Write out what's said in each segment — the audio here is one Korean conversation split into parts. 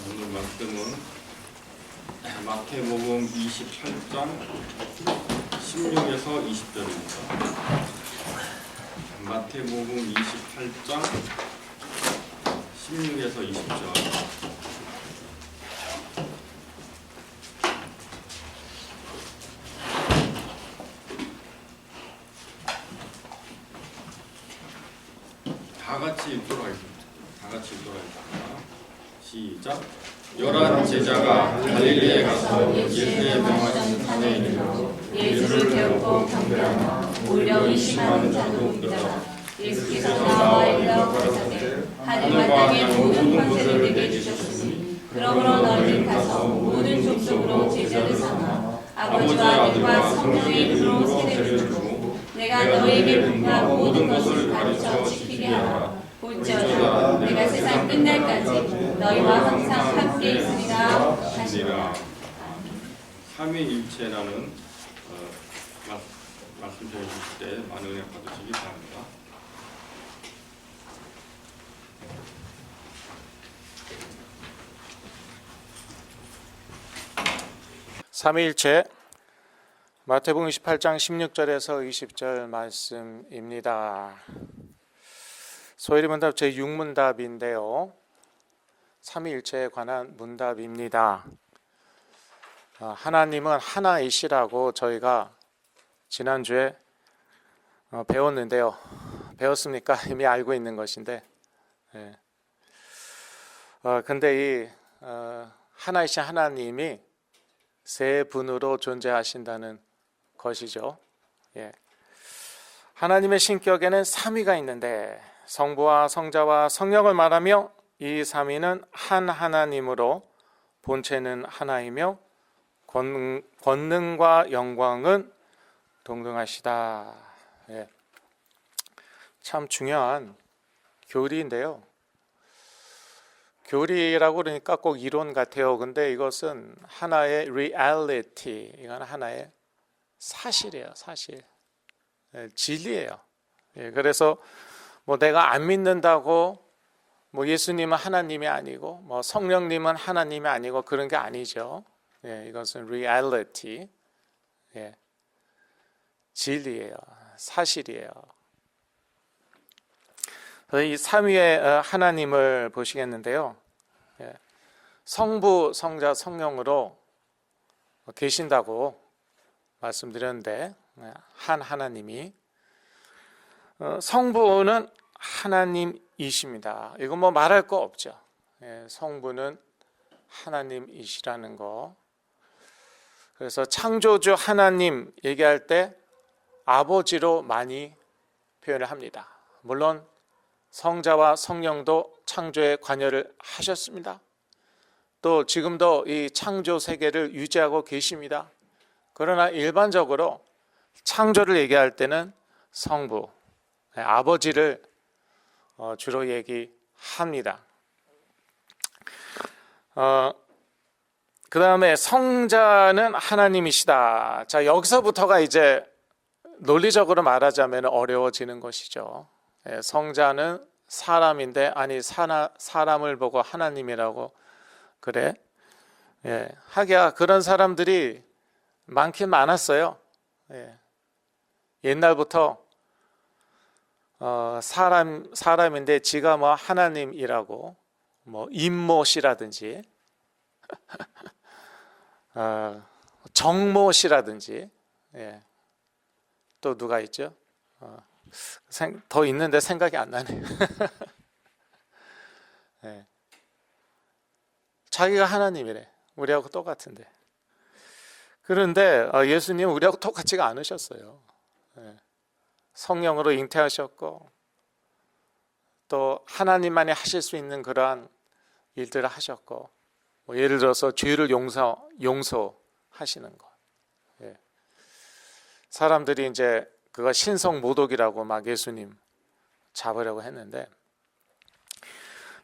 오늘 말씀은 마태복음 28장 16에서 20절입니다. 마태복음 28장 16에서 20절. 다 같이 읽도록 하겠습니다. 시작. 11 제자가 갈릴리에 가서 예수의 명하신 산에 이르러 예수를 배우고 경배하나 오히려 의심하는 자도 있더라. 예수께서 나와 이르러 가라사대 하늘과 땅의 모든 권세를 내게 주셨으니 그러므로 너희는 가서 모든 족속으로 제자를 삼아 아버지와 아들과 성령의 이름으로 세례를 주고 내가 너희에게 분부한 모든 것을 가르쳐 지키게 하라. 볼지어다 내가 세상 끝날까지 너희와 항상 함께 있으리라 하시니라. 삼위일체라는 말씀 들으실 때 많은 은혜 받으시기 바랍니다. 삼위일체 마태복음 28장 16절에서 20절 말씀입니다. 소위 문답 제6문답인데요. 삼위일체에 관한 문답입니다. 하나님은 하나이시라고 저희가 지난주에 배웠는데요. 배웠습니까? 이미 알고 있는 것인데. 근데 이 하나이신 하나님이 세 분으로 존재하신다는 것이죠. 하나님의 신격에는 삼위가 있는데 성부와 성자와 성령을 말하며 이 삼위는 한 하나님으로 본체는 하나이며 권능과 영광은 동등하시다. 참 중요한 교리인데요. 교리라고 그러니까 꼭 이론 같아요. 근데 이것은 하나의 reality, 이건 하나의 사실이에요. 사실. 진리예요. 그래서 뭐 내가 안 믿는다고 뭐 예수님은 하나님이 아니고 뭐 성령님은 하나님이 아니고 그런 게 아니죠. 이것은 reality, 진리예요. 사실이에요. 이 삼위의 하나님을 보시겠는데요. 성부, 성자, 성령으로 계신다고 말씀드렸는데 한 하나님이 성부는 하나님이십니다. 이거 뭐 말할 거 없죠. 성부는 하나님이시라는 거. 그래서 창조주 하나님 얘기할 때 아버지로 많이 표현을 합니다. 물론 성자와 성령도 창조에 관여를 하셨습니다. 또 지금도 이 창조 세계를 유지하고 계십니다. 그러나 일반적으로 창조를 얘기할 때는 성부, 아버지를 주로 얘기합니다. 그 다음에 성자는 하나님이시다. 자, 여기서부터가 이제 논리적으로 말하자면 어려워지는 것이죠. 성자는 사람인데 아니 사람을 보고 하나님이라고 그래. 하기야 그런 사람들이 많긴 많았어요. 옛날부터 사람인데 지가 뭐 하나님이라고 뭐 임모씨라든지 정모씨라든지 또 누가 있죠? 더 있는데 생각이 안 나네. 자기가 하나님이래. 우리하고 똑같은데. 그런데 예수님은 우리하고 똑같지가 않으셨어요. 성령으로 잉태하셨고 또 하나님만이 하실 수 있는 그러한 일들을 하셨고 뭐 예를 들어서 죄를 용서하시는 것. 사람들이 이제 그거 신성모독이라고 막 예수님 잡으려고 했는데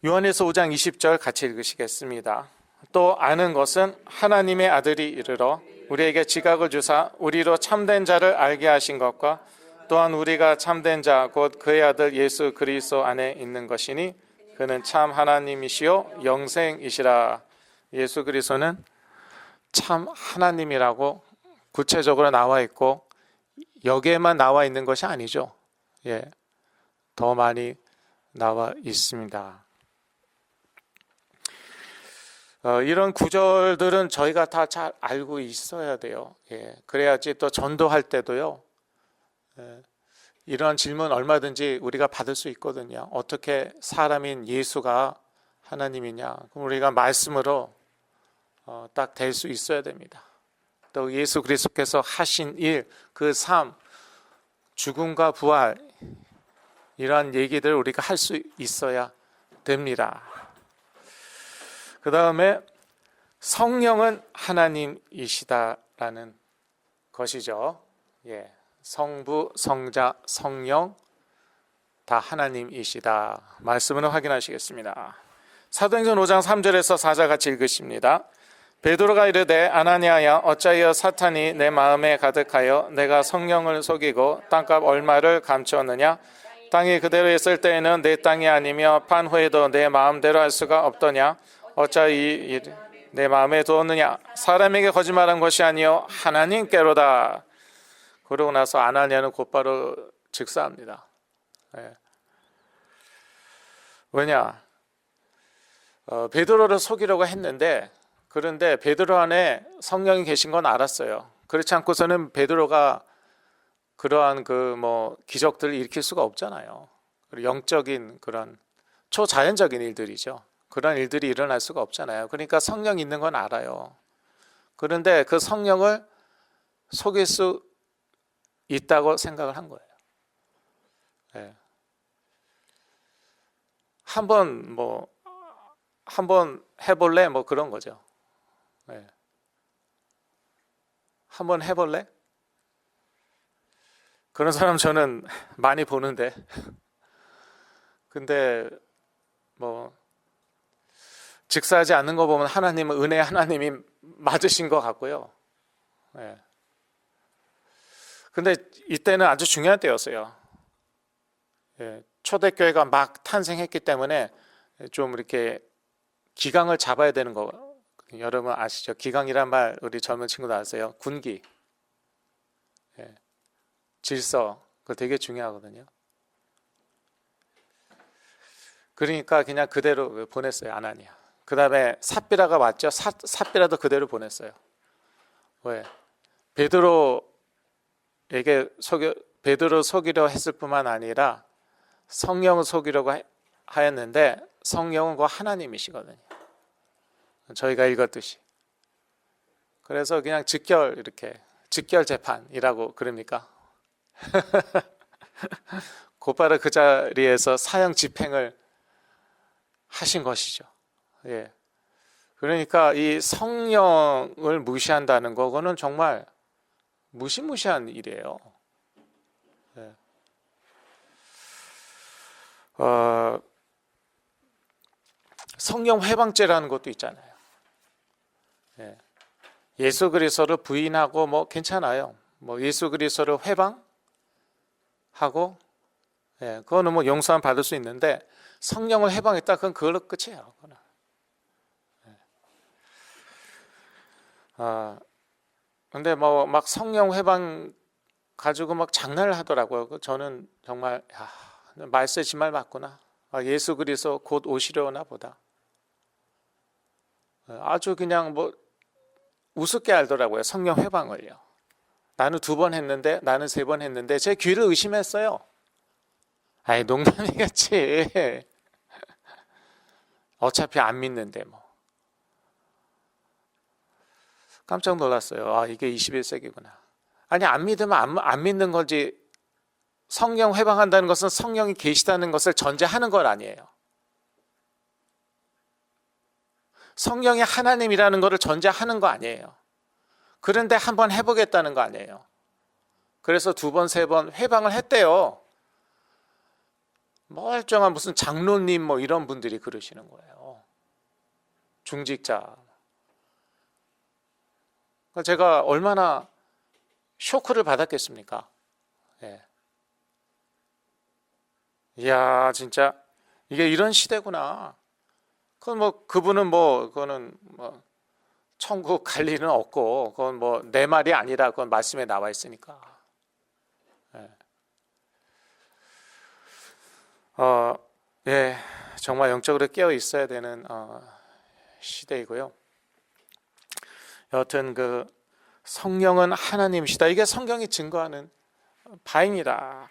요한에서 5장 20절 같이 읽으시겠습니다. 또 아는 것은 하나님의 아들이 이르러 우리에게 지각을 주사 우리로 참된 자를 알게 하신 것과 또한 우리가 참된 자 곧 그의 아들 예수 그리스도 안에 있는 것이니 그는 참 하나님이시요 영생이시라. 예수 그리스도는 참 하나님이라고 구체적으로 나와 있고 여기에만 나와 있는 것이 아니죠. 예, 더 많이 나와 있습니다. 이런 구절들은 저희가 다 잘 알고 있어야 돼요. 예, 그래야지 또 전도할 때도요. 이런 질문 얼마든지 우리가 받을 수 있거든요. 어떻게 사람인 예수가 하나님이냐? 그럼 우리가 말씀으로 딱 될 수 있어야 됩니다. 또 예수 그리스도께서 하신 일, 그 삶, 죽음과 부활 이러한 얘기들을 우리가 할 수 있어야 됩니다. 그 다음에 성령은 하나님이시다라는 것이죠. 예, 성부, 성자, 성령 다 하나님이시다. 말씀을 확인하시겠습니다. 사도행전 5장 3절에서 4절 같이 읽으십니다. 베드로가 이르되 아나니아야 어찌하여 사탄이 내 마음에 가득하여 내가 성령을 속이고 땅값 얼마를 감추었느냐? 땅이 그대로 있을 때에는 내 땅이 아니며 판후에도 내 마음대로 할 수가 없더냐? 어찌하여 내 마음에 두었느냐? 사람에게 거짓말한 것이 아니요 하나님께로다. 그러고 나서 아나니아는 곧바로 즉사합니다. 예. 왜냐? 베드로를 속이려고 했는데 그런데 베드로 안에 성령이 계신 건 알았어요. 그렇지 않고서는 베드로가 그러한 기적들을 일으킬 수가 없잖아요. 영적인 그런 초자연적인 일들이죠. 그런 일들이 일어날 수가 없잖아요. 그러니까 성령이 있는 건 알아요. 그런데 그 성령을 속일 수 있다고 생각을 한 거예요. 네. 한번 해볼래? 그런 거죠. 네. 한번 해볼래? 그런 사람 저는 많이 보는데 근데 직사하지 않는 거 보면 하나님은 은혜 하나님이 맞으신 것 같고요. 네. 근데 이때는 아주 중요한 때였어요. 예, 초대교회가 막 탄생했기 때문에 좀 이렇게 기강을 잡아야 되는 거 여러분 아시죠? 기강이란 말 우리 젊은 친구들 아세요? 군기, 예, 질서 그거 되게 중요하거든요. 그러니까 그냥 그대로 보냈어요. 아나니아. 그 다음에 삽비라가 왔죠. 삽비라도 그대로 보냈어요. 왜? 베드로 속이려 했을 뿐만 아니라 성령을 속이려고 하였는데 성령은 그 하나님이시거든요. 저희가 읽었듯이. 그래서 그냥 직결 재판이라고 그럽니까? 곧바로 그 자리에서 사형 집행을 하신 것이죠. 예. 그러니까 이 성령을 무시한다는 거는 정말 무시무시한 일이에요. 예. 성령 회방죄라는 것도 있잖아요. 예. 예수 그리스도를 부인하고 괜찮아요. 예수 그리스도를 회방하고 예, 그거는 용서함 받을 수 있는데 성령을 회방했다 그건 그걸로 끝이에요. 예. 근데 막 성령 회방 가지고 막 장난을 하더라고요. 저는 정말 말세 지 말 맞구나. 예수 그리스도 곧 오시려나 보다. 아주 그냥 우습게 알더라고요. 성령 회방을요. 나는 2번 했는데 나는 3번 했는데 제 귀를 의심했어요. 아이 농담이겠지. 어차피 안 믿는데 깜짝 놀랐어요. 이게 21세기구나. 아니 안 믿으면 안 믿는 거지. 성령 회방한다는 것은 성령이 계시다는 것을 전제하는 것 아니에요. 성령이 하나님이라는 것을 전제하는 거 아니에요. 그런데 한번 해보겠다는 거 아니에요. 그래서 2번, 3번 회방을 했대요. 멀쩡한 무슨 장로님 이런 분들이 그러시는 거예요. 중직자. 제가 얼마나 쇼크를 받았겠습니까? 예. 이야 진짜 이게 이런 시대구나. 그분은 그거는 뭐 천국 갈 일은 없고 그건 뭐 내 말이 아니라 그건 말씀에 나와 있으니까. 예, 정말 영적으로 깨어 있어야 되는 시대이고요. 여하튼 그 성령은 하나님이시다. 이게 성경이 증거하는 바입니다.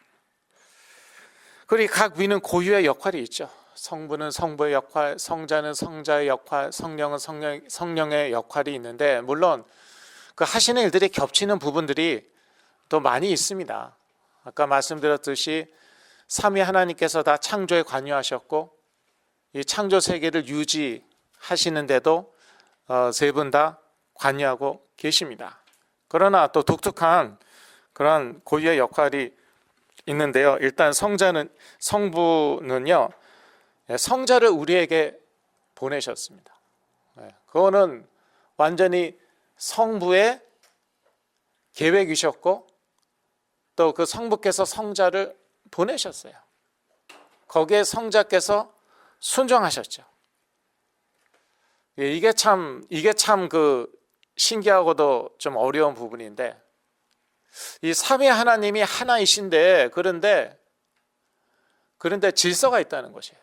그리고 각 위는 고유의 역할이 있죠. 성부는 성부의 역할, 성자는 성자의 역할, 성령은 성령의 역할이 있는데 물론 그 하시는 일들이 겹치는 부분들이 또 많이 있습니다. 아까 말씀드렸듯이 삼위 하나님께서 다 창조에 관여하셨고 이 창조 세계를 유지하시는데도 세 분 다 관여하고 계십니다. 그러나 또 독특한 그런 고유의 역할이 있는데요. 일단 성부는요, 성자를 우리에게 보내셨습니다. 그거는 완전히 성부의 계획이셨고 또 그 성부께서 성자를 보내셨어요. 거기에 성자께서 순종하셨죠. 이게 참 그 신기하고도 좀 어려운 부분인데 이 삼위 하나님이 하나이신데 그런데 질서가 있다는 것이에요.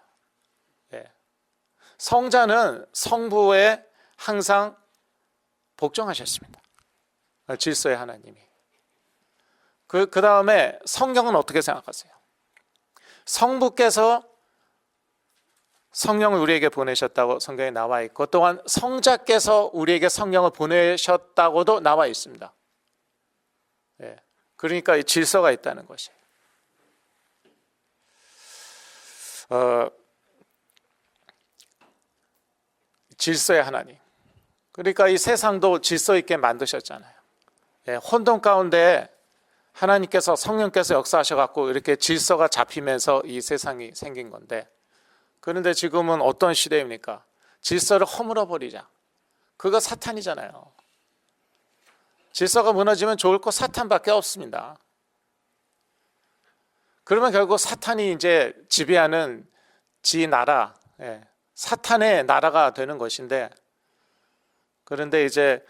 성자는 성부에 항상 복종하셨습니다. 질서의 하나님이. 그 다음에 성경은 어떻게 생각하세요? 성부께서 성령을 우리에게 보내셨다고 성경에 나와 있고 또한 성자께서 우리에게 성령을 보내셨다고도 나와 있습니다. 그러니까 이 질서가 있다는 것이에요. 질서의 하나님. 그러니까 이 세상도 질서 있게 만드셨잖아요. 혼돈 가운데 하나님께서 성령께서 역사하셔갖고 이렇게 질서가 잡히면서 이 세상이 생긴 건데 그런데 지금은 어떤 시대입니까? 질서를 허물어버리자. 그거 사탄이잖아요. 질서가 무너지면 좋을 거 사탄밖에 없습니다. 그러면 결국 사탄이 이제 지배하는 지 나라, 사탄의 나라가 되는 것인데 그런데 이제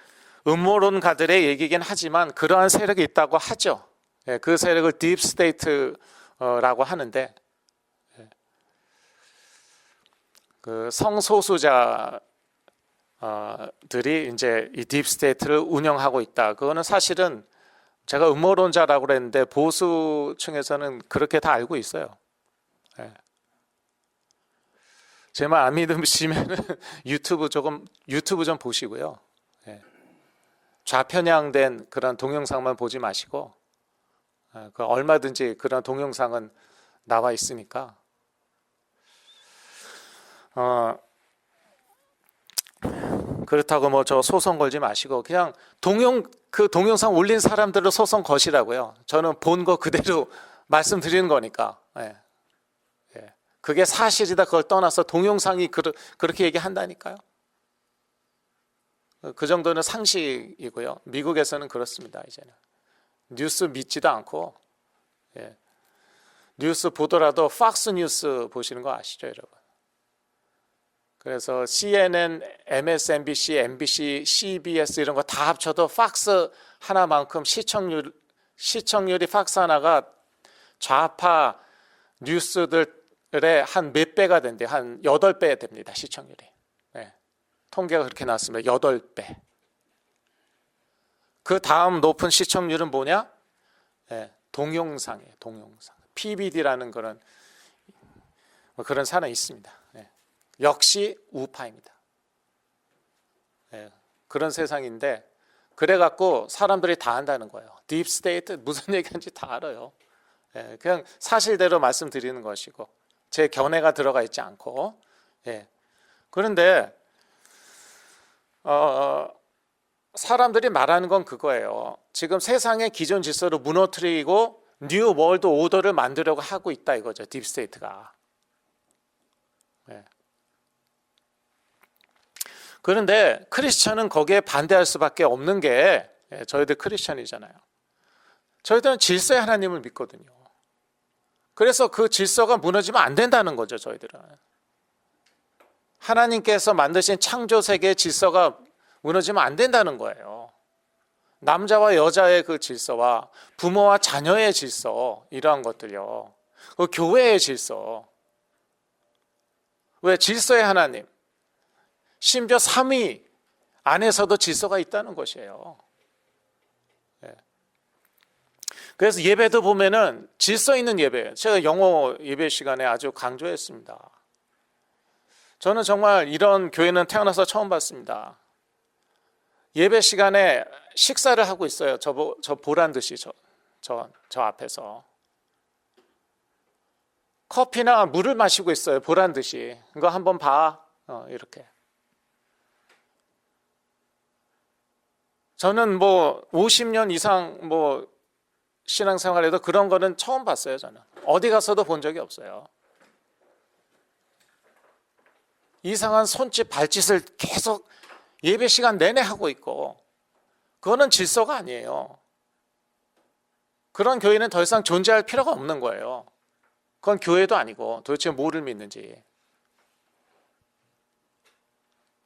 음모론가들의 얘기긴 하지만 그러한 세력이 있다고 하죠. 그 세력을 딥스테이트라고 하는데 그 성소수자들이 이제 이 딥스테이트를 운영하고 있다. 그거는 사실은 제가 음모론자라고 그랬는데 보수층에서는 그렇게 다 알고 있어요. 제 말 안 믿으시면 유튜브 좀 보시고요. 좌편향된 그런 동영상만 보지 마시고 얼마든지 그런 동영상은 나와 있으니까 그렇다고 뭐 저 소송 걸지 마시고 그냥 그 동영상 올린 사람들을 소송 거시라고요. 저는 본 거 그대로 말씀드리는 거니까. 그게 사실이다 그걸 떠나서 동영상이 그렇게 얘기한다니까요. 그 정도는 상식이고요. 미국에서는 그렇습니다. 이제는 뉴스 믿지도 않고 뉴스 보더라도 팍스 뉴스 보시는 거 아시죠, 여러분? 그래서 CNN, MSNBC, MBC, CBS 이런 거 다 합쳐도 팍스 하나만큼 시청률이 팍스 하나가 좌파 뉴스들의 한 몇 배가 된대요. 한 8배 됩니다. 시청률이. 통계가 그렇게 나왔습니다. 8배. 그 다음 높은 시청률은 뭐냐? 동영상이에요. 동영상. PBD라는 그런 사람이 있습니다. 역시 우파입니다. 그런 세상인데 그래갖고 사람들이 다 안다는 거예요. 딥스테이트 무슨 얘기하는지 다 알아요. 그냥 사실대로 말씀드리는 것이고 제 견해가 들어가 있지 않고 그런데 사람들이 말하는 건 그거예요. 지금 세상의 기존 질서를 무너뜨리고 뉴 월드 오더를 만들려고 하고 있다 이거죠. 딥스테이트가. 그런데 크리스천은 거기에 반대할 수밖에 없는 게 저희들 크리스천이잖아요. 저희들은 질서의 하나님을 믿거든요. 그래서 그 질서가 무너지면 안 된다는 거죠. 저희들은. 하나님께서 만드신 창조 세계의 질서가 무너지면 안 된다는 거예요. 남자와 여자의 그 질서와 부모와 자녀의 질서, 이러한 것들요. 그 교회의 질서. 왜? 질서의 하나님. 심지어 삼위 안에서도 질서가 있다는 것이에요. 그래서 예배도 보면은 질서 있는 예배예요. 제가 영어 예배 시간에 아주 강조했습니다. 저는 정말 이런 교회는 태어나서 처음 봤습니다. 예배 시간에 식사를 하고 있어요. 저 보란 듯이 저 앞에서 커피나 물을 마시고 있어요. 보란 듯이. 이거 한번 봐. 이렇게. 저는 뭐 50년 이상 뭐 신앙생활에도 그런 거는 처음 봤어요. 저는 어디 가서도 본 적이 없어요. 이상한 손짓 발짓을 계속 예배 시간 내내 하고 있고, 그거는 질서가 아니에요. 그런 교회는 더 이상 존재할 필요가 없는 거예요. 그건 교회도 아니고 도대체 뭐를 믿는지.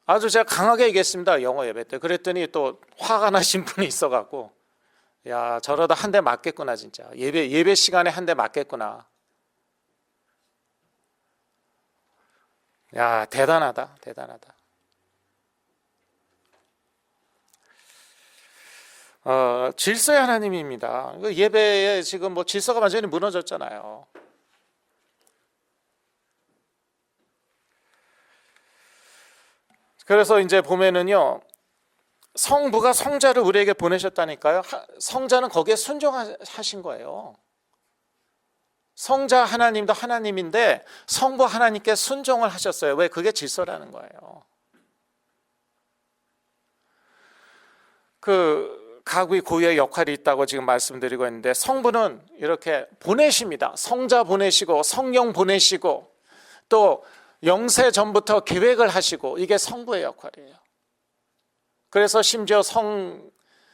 아주 제가 강하게 얘기했습니다. 영어 예배 때. 그랬더니 또 화가 나신 분이 있어갖고, 야, 저러다 한 대 맞겠구나 진짜. 예배 시간에 한 대 맞겠구나. 야, 대단하다. 질서의 하나님입니다. 예배에 지금 뭐 질서가 완전히 무너졌잖아요. 그래서 이제 보면은요, 성부가 성자를 우리에게 보내셨다니까요. 성자는 거기에 순종하신 거예요. 성자 하나님도 하나님인데 성부 하나님께 순종을 하셨어요. 왜? 그게 질서라는 거예요. 그 가구의 고유의 역할이 있다고 지금 말씀드리고 있는데, 성부는 이렇게 보내십니다. 성자 보내시고 성령 보내시고 또 영세 전부터 계획을 하시고, 이게 성부의 역할이에요. 그래서 심지어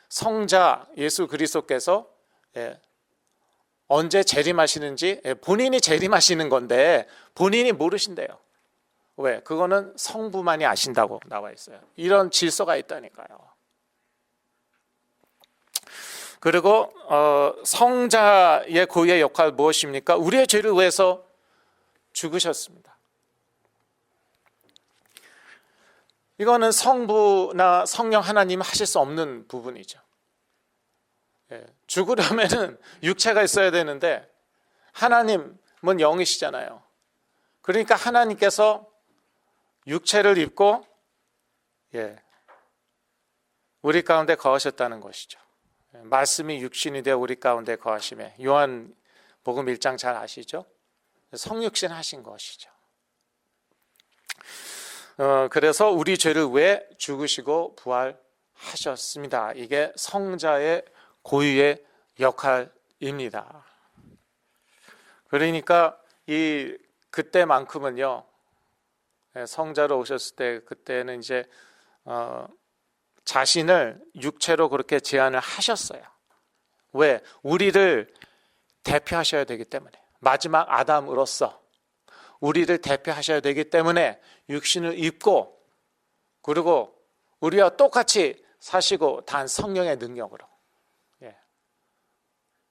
성자 예수 그리스도께서 언제 재림하시는지 본인이 재림하시는 건데 본인이 모르신대요. 왜? 그거는 성부만이 아신다고 나와 있어요. 이런 질서가 있다니까요. 그리고 성자의 고유의 역할 무엇입니까? 우리의 죄를 위해서 죽으셨습니다. 이거는 성부나 성령 하나님 하실 수 없는 부분이죠. 죽으려면은 육체가 있어야 되는데 하나님은 영이시잖아요. 그러니까 하나님께서 육체를 입고 우리 가운데 거하셨다는 것이죠. 말씀이 육신이 되어 우리 가운데 거하심에, 요한복음 1장 잘 아시죠? 성육신 하신 것이죠. 그래서 우리 죄를 위해 죽으시고 부활하셨습니다. 이게 성자의 고유의 역할입니다. 그러니까 그때만큼은요, 성자로 오셨을 때, 그때는 이제 자신을 육체로 그렇게 제안을 하셨어요. 왜? 우리를 대표하셔야 되기 때문에, 마지막 아담으로서 우리를 대표하셔야 되기 때문에 육신을 입고, 그리고 우리와 똑같이 사시고 단 성령의 능력으로.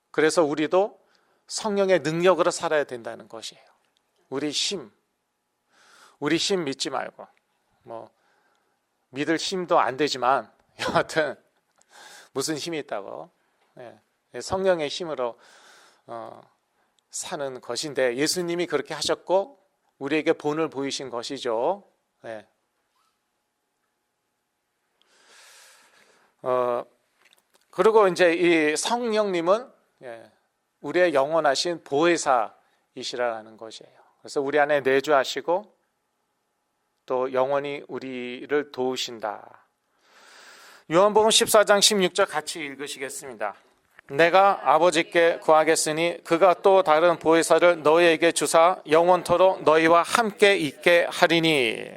그래서 우리도 성령의 능력으로 살아야 된다는 것이에요. 우리 힘 믿지 말고, 뭐 믿을 힘도 안 되지만 여하튼 무슨 힘이 있다고, 성령의 힘으로 사는 것인데, 예수님이 그렇게 하셨고 우리에게 본을 보이신 것이죠. 그리고 이제 이 성령님은 우리의 영원하신 보혜사이시라는 것이에요. 그래서 우리 안에 내주하시고 또 영원히 우리를 도우신다. 요한복음 14장 16절 같이 읽으시겠습니다. 내가 아버지께 구하겠으니 그가 또 다른 보혜사를 너희에게 주사 영원토록 너희와 함께 있게 하리니.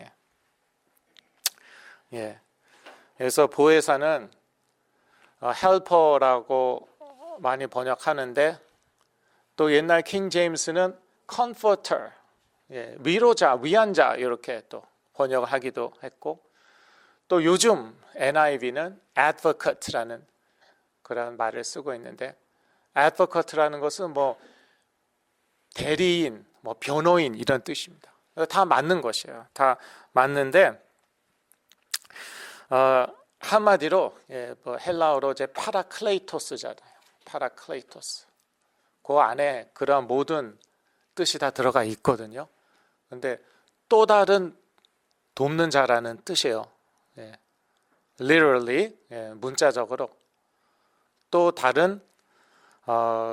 그래서 보혜사는 helper라고 많이 번역하는데, 또 옛날 킹 제임스는 comforter, 위로자, 위안자 이렇게 또 번역을 하기도 했고, 또 요즘 NIV는 advocate라는 그런 말을 쓰고 있는데, advocate라는 것은 뭐 대리인, 뭐 변호인 이런 뜻입니다. 다 맞는 것이에요. 다 맞는데 한마디로 뭐 헬라어로 이제 파라클레이토스잖아요. 파라클레이토스. 그 안에 그런 모든 뜻이 다 들어가 있거든요. 근데 또 다른 돕는 자라는 뜻이에요. literally, 문자적으로 또 다른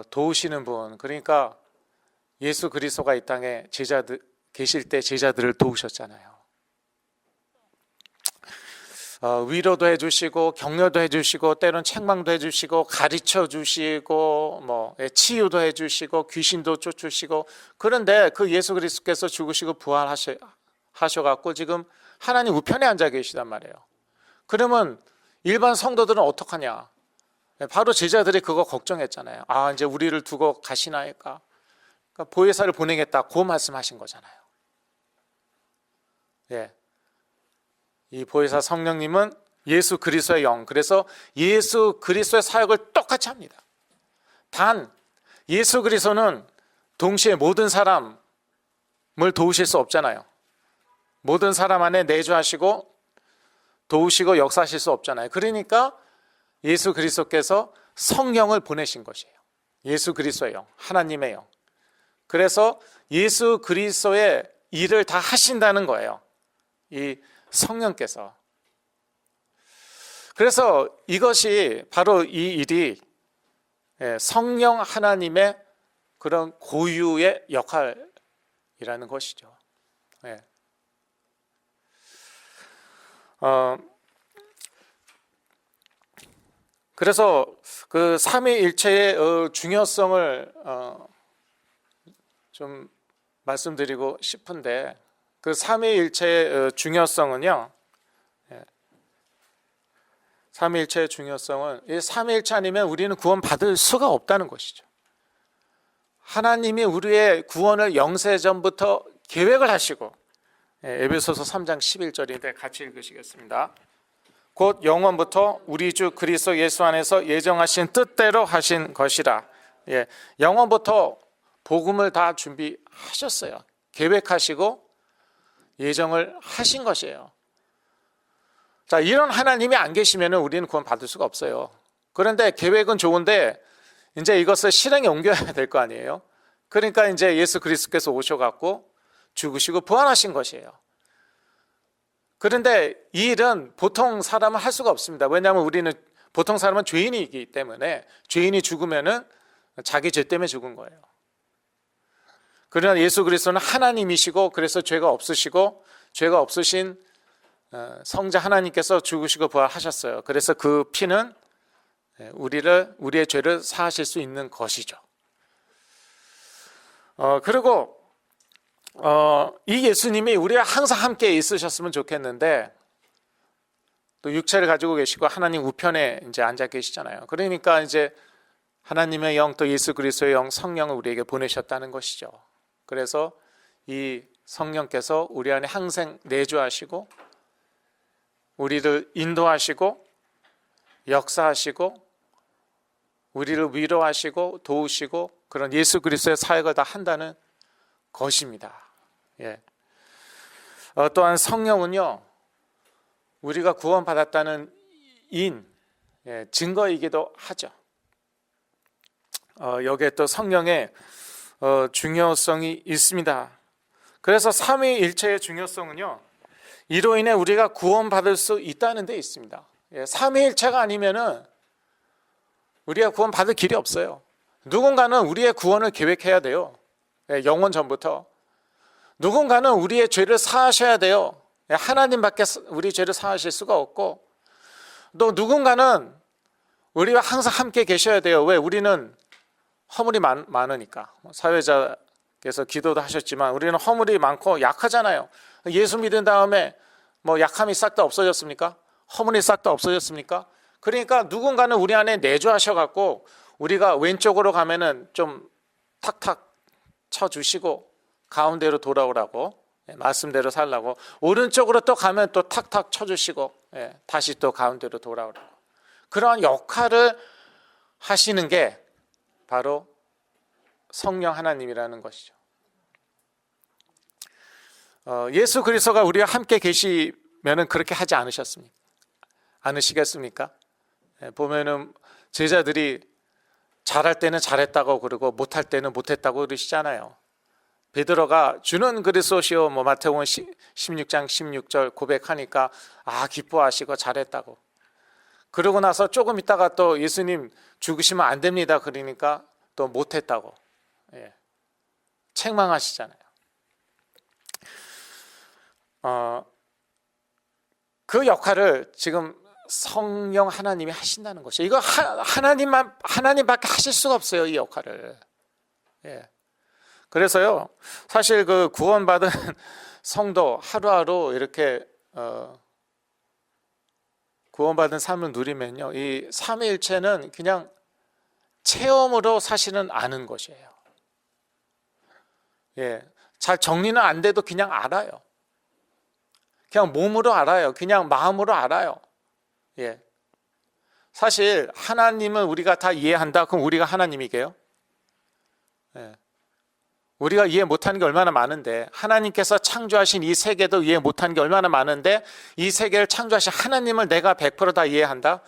도우시는 분. 그러니까 예수 그리스도가 이 땅에 제자들 계실 때 제자들을 도우셨잖아요. 위로도 해주시고 격려도 해주시고 때론 책망도 해주시고 가르쳐 주시고 뭐 치유도 해주시고 귀신도 쫓으시고, 그런데 그 예수 그리스도께서 죽으시고 부활하셔갖고 지금 하나님 우편에 앉아 계시단 말이에요. 그러면 일반 성도들은 어떡하냐? 바로 제자들이 그거 걱정했잖아요. 아, 이제 우리를 두고 가시나이까? 그러니까 보혜사를 보내겠다, 그 말씀하신 거잖아요. 이 보혜사 성령님은 예수 그리스도의 영, 그래서 예수 그리스도의 사역을 똑같이 합니다. 단 예수 그리스도는 동시에 모든 사람을 도우실 수 없잖아요. 모든 사람 안에 내주하시고 도우시고 역사하실 수 없잖아요. 그러니까 예수 그리스도께서 성령을 보내신 것이에요. 예수 그리스도의 영, 하나님의 영. 그래서 예수 그리스도의 일을 다 하신다는 거예요, 이 성령께서. 그래서 이것이 바로 이 일이 성령 하나님의 그런 고유의 역할이라는 것이죠. 그래서 그 삼위일체의 중요성을 좀 말씀드리고 싶은데, 그 삼위일체의 중요성은요, 삼위일체의 중요성은 이 삼위일체 아니면 우리는 구원받을 수가 없다는 것이죠. 하나님이 우리의 구원을 영세전부터 계획을 하시고, 에베소서 3장 11절인데 같이 읽으시겠습니다. 곧 영원부터 우리 주 그리스도 예수 안에서 예정하신 뜻대로 하신 것이라. 영원부터 복음을 다 준비하셨어요. 계획하시고 예정을 하신 것이에요. 자, 이런 하나님이 안 계시면 우리는 구원 받을 수가 없어요. 그런데 계획은 좋은데 이제 이것을 실행에 옮겨야 될 거 아니에요. 그러니까 이제 예수 그리스도께서 오셔갖고 죽으시고 부활하신 것이에요. 그런데 이 일은 보통 사람은 할 수가 없습니다. 왜냐하면 우리는 보통 사람은 죄인이기 때문에, 죄인이 죽으면은 자기 죄 때문에 죽은 거예요. 그러나 예수 그리스도는 하나님이시고, 그래서 죄가 없으시고, 죄가 없으신 성자 하나님께서 죽으시고 부활하셨어요. 그래서 그 피는 우리의 죄를 사하실 수 있는 것이죠. 그리고 이 예수님이 우리와 항상 함께 있으셨으면 좋겠는데, 또 육체를 가지고 계시고 하나님 우편에 이제 앉아 계시잖아요. 그러니까 이제 하나님의 영, 또 예수 그리스도의 영, 성령을 우리에게 보내셨다는 것이죠. 그래서 이 성령께서 우리 안에 항상 내주하시고 우리를 인도하시고 역사하시고 우리를 위로하시고 도우시고 그런 예수 그리스도의 사역을 다 한다는 것입니다. 또한 성령은요, 우리가 구원받았다는 증거이기도 하죠. 여기에 또 성령의 중요성이 있습니다. 그래서 삼위일체의 중요성은요, 이로 인해 우리가 구원받을 수 있다는 데 있습니다. 삼위일체가 아니면은 우리가 구원받을 길이 없어요. 누군가는 우리의 구원을 계획해야 돼요. 영원 전부터. 누군가는 우리의 죄를 사하셔야 돼요. 하나님밖에 우리 죄를 사하실 수가 없고, 또 누군가는 우리와 항상 함께 계셔야 돼요. 왜? 우리는 허물이 많으니까. 사회자께서 기도도 하셨지만 우리는 허물이 많고 약하잖아요. 예수 믿은 다음에 뭐 약함이 싹 다 없어졌습니까? 허물이 싹 다 없어졌습니까? 그러니까 누군가는 우리 안에 내주하셔갖고 우리가 왼쪽으로 가면은 좀 탁탁 쳐주시고 가운데로 돌아오라고 말씀대로 살라고. 오른쪽으로 또 가면 또 탁탁 쳐주시고, 다시 또 가운데로 돌아오라고. 그러한 역할을 하시는 게 바로 성령 하나님이라는 것이죠. 예수 그리스도가 우리와 함께 계시면은 그렇게 하지 않으시겠습니까? 보면은 제자들이 잘할 때는 잘했다고 그러고 못할 때는 못했다고 그러시잖아요. 베드로가 주는 그리스도시요, 마태복음 16장 16절 고백하니까 기뻐하시고 잘했다고. 그러고 나서 조금 있다가 또 예수님 죽으시면 안 됩니다 그러니까 또 못했다고 책망하시잖아요. 그 역할을 지금 성령 하나님이 하신다는 것이죠. 이거 하나님밖에 하실 수가 없어요, 이 역할을. 그래서요, 사실 그 구원받은 성도 하루하루 이렇게 구원받은 삶을 누리면요, 이 삼위일체는 그냥 체험으로 사실은 아는 것이에요. 잘 정리는 안 돼도 그냥 알아요. 그냥 몸으로 알아요. 그냥 마음으로 알아요. 사실 하나님은 우리가 다 이해한다. 그럼 우리가 하나님이게요? 우리가 이해 못하는 게 얼마나 많은데, 하나님께서 창조하신 이 세계도 이해 못하는 게 얼마나 많은데, 이 세계를 창조하신 하나님을 내가 100% 다 이해한다?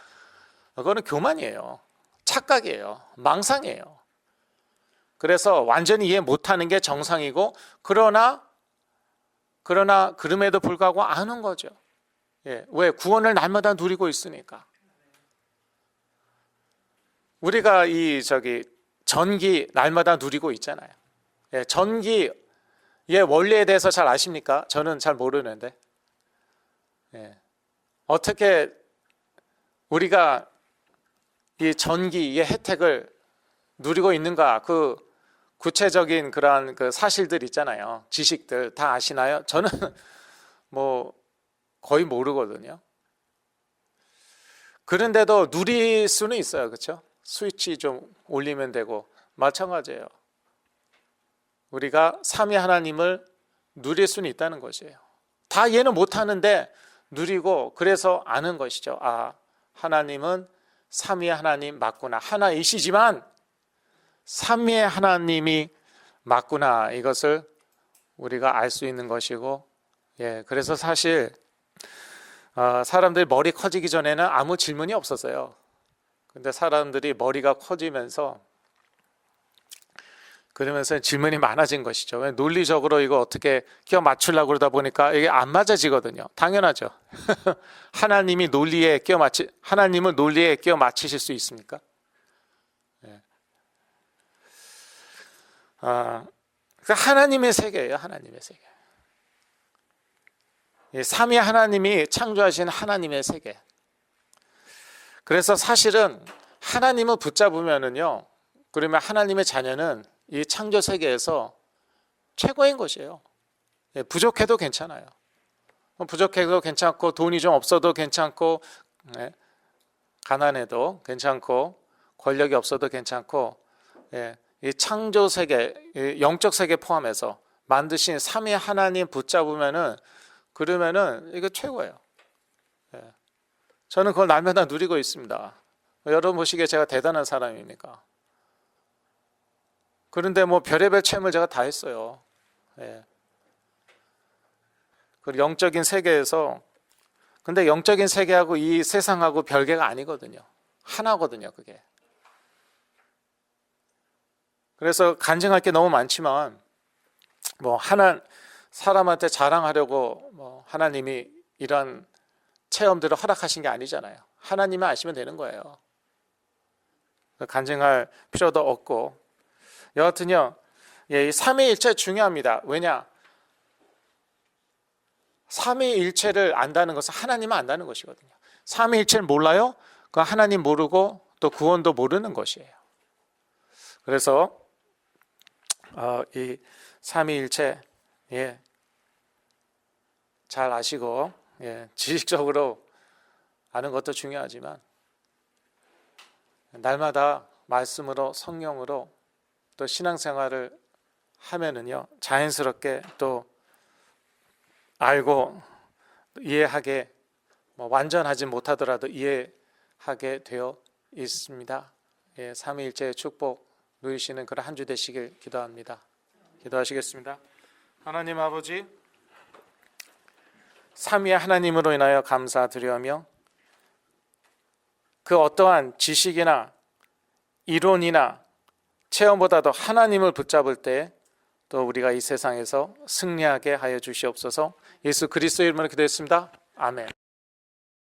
그거는 교만이에요. 착각이에요. 망상이에요. 그래서 완전히 이해 못하는 게 정상이고, 그러나 그럼에도 불구하고 아는 거죠. 왜? 구원을 날마다 누리고 있으니까. 우리가 전기 날마다 누리고 있잖아요. 전기의 원리에 대해서 잘 아십니까? 저는 잘 모르는데. 어떻게 우리가 이 전기의 혜택을 누리고 있는가? 그 구체적인 그런 그 사실들 있잖아요. 지식들 다 아시나요? 저는 거의 모르거든요. 그런데도 누릴 수는 있어요. 그렇죠? 스위치 좀 올리면 되고 마찬가지예요. 우리가 삼위 하나님을 누릴 수는 있다는 것이에요. 다 이해는 못하는데 누리고, 그래서 아는 것이죠. 하나님은 삼위 하나님 맞구나. 하나이시지만 삼위의 하나님이 맞구나. 이것을 우리가 알 수 있는 것이고, 그래서 사실 사람들이 머리 커지기 전에는 아무 질문이 없었어요. 근데 사람들이 머리가 커지면서 그러면서 질문이 많아진 것이죠. 왜? 논리적으로 이거 어떻게 끼워 맞추려고 그러다 보니까 이게 안 맞아지거든요. 당연하죠. 하나님을 논리에 끼워 맞추실 수 있습니까? 하나님의 세계예요. 하나님의 세계. 삼위 하나님이 창조하신 하나님의 세계. 그래서 사실은 하나님을 붙잡으면은요, 그러면 하나님의 자녀는 이 창조 세계에서 최고인 것이에요. 부족해도 괜찮아요. 부족해도 괜찮고, 돈이 좀 없어도 괜찮고, 가난해도 괜찮고, 권력이 없어도 괜찮고, 이 창조 세계, 영적 세계 포함해서 만드신 삼위 하나님 붙잡으면은, 그러면은 이거 최고예요. 저는 그걸 날마다 누리고 있습니다. 여러분 보시기에 제가 대단한 사람입니까? 그런데 별의별 체험을 제가 다 했어요. 그 영적인 세계에서, 근데 영적인 세계하고 이 세상하고 별개가 아니거든요. 하나거든요, 그게. 그래서 간증할 게 너무 많지만, 사람한테 자랑하려고 하나님이 이런 체험들을 허락하신 게 아니잖아요. 하나님이 아시면 되는 거예요. 간증할 필요도 없고. 여하튼요, 이 삼위일체 중요합니다. 왜냐? 삼위일체를 안다는 것은 하나님을 안다는 것이거든요. 삼위일체를 몰라요? 그 하나님 모르고 또 구원도 모르는 것이에요. 그래서 이 삼위일체 잘 아시고, 지식적으로 아는 것도 중요하지만 날마다 말씀으로, 성령으로 또 신앙생활을 하면은요, 자연스럽게 또 알고 이해하게 완전하지 못하더라도 이해하게 되어 있습니다. 예, 삼위일체의 축복 누리시는 그런 한 주 되시길 기도합니다. 기도하시겠습니다. 하나님 아버지, 삼위의 하나님으로 인하여 감사드리며 그 어떠한 지식이나 이론이나 체험보다도 하나님을 붙잡을 때 또 우리가 이 세상에서 승리하게 하여 주시옵소서. 예수 그리스도의 이름으로 기도했습니다. 아멘.